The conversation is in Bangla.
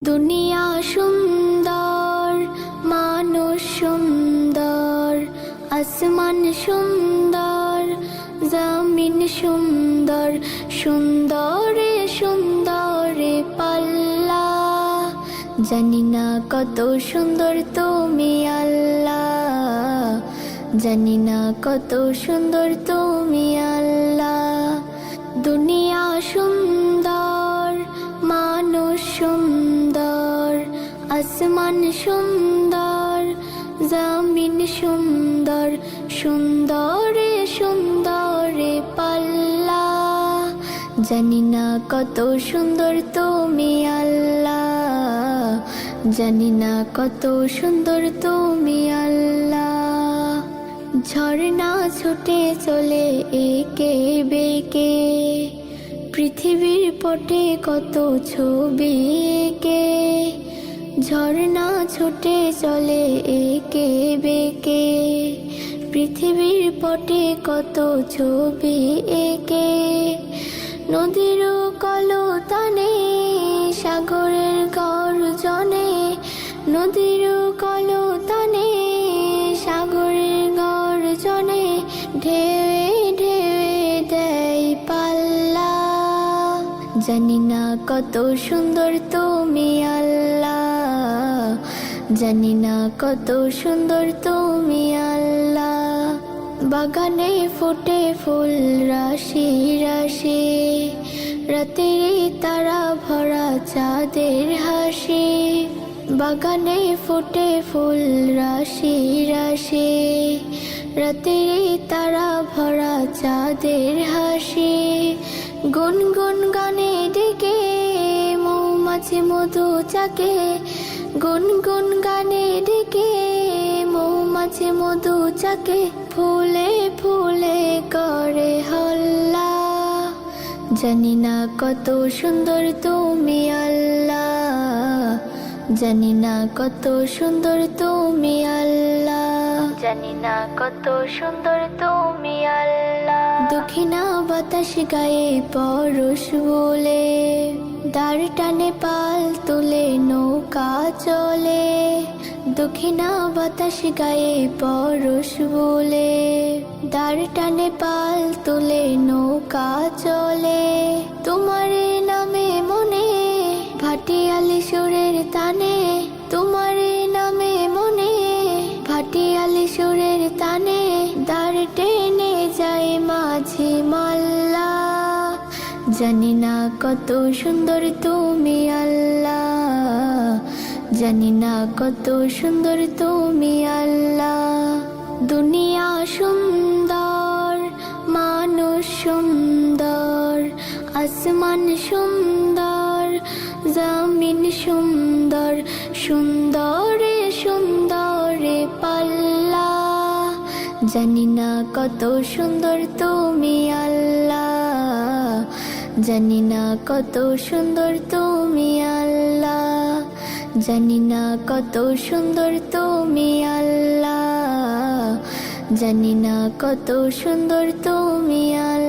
দুনিয়া সুন্দর, মানুষ সুন্দর, আসমান সুন্দর, জমিন সুন্দর, সুন্দরে সুন্দরে পাল্লা। জানি না কত সুন্দর তুমি আল্লাহ, জানি না কত সুন্দর তুমি আল্লাহ। দুনিয়া সুন্দর, মানুষ সুন্দর, আসমান সুন্দর, জমিন সুন্দর, সুন্দরে সুন্দরে পাল্লা। জানি না কত সুন্দর তুমি আল্লাহ, জানি না কত সুন্দর তুমি আল্লাহ। ঝর্ণা ছুটে চলে একে বেঁকে, পৃথিবীর পটে কত ছবি এঁকে। ঝর্ণা ছুটে চলে একে বেঁকে, পৃথিবীর পটে কত ছবি এঁকে। নদীর কলতানে, সাগরের গর্জনে, নদীর কলতানে, সাগরের গর্জনে, ঢেউয়ে ঢেউয়ে দেয় পাল্লা। জানি না কত সুন্দর তুমি আল্লাহ, জানি না কত সুন্দর তুমি আল্লাহ। বাগানে ফোটে ফুল রাশি রাশি, রাতের তারা ভরা চাঁদের হাসি। বাগানে ফোটে ফুল রাশি রাশি, রাতের তারা ভরা চাঁদের হাসি। গুনগুন গানে ডেকে মৌমাছি মধু চাকে, গুনগুন গানে ডেকে মৌমাছি মধু চাকে। ফুলে ফুলে করে হল্লা। জানি না কত সুন্দর তুমি আল্লাহ, জানি না কত সুন্দর তুমি আল্লাহ, জানি না কত সুন্দর তুমি আল্লাহ। দক্ষিণা বাতাস গায়ে পরশ বলে, দাঁড় টানে পাল তুলে নৌকা চলে। দক্ষিণা বাতাস গায়ে পরশ বলে, দাঁড় টানে পাল তুলে নৌকা চলে। তোমার নামে মনে ভাটিয়ালি সুরের তানে, তোমার নামে মনে ভাটিয়ালি সুরের তানে। দাঁড় টেনে যায় মাঝি মাল্লা। জানি না কত সুন্দর তুমি আল্লাহ, জানি না কত সুন্দর তুমি আল্লাহ। দুনিয়া সুন্দর, মানুষ সুন্দর, আসমান সুন্দর, জমিন সুন্দর, সুন্দরে সুন্দরে পাল্লা। জানি না কত সুন্দর তুমি আল্লাহ, জানি না কত সুন্দর তুমি আল্লাহ, জানি না কত সুন্দর তুমি আল্লাহ, জানি না কত সুন্দর তুমি আল্লাহ।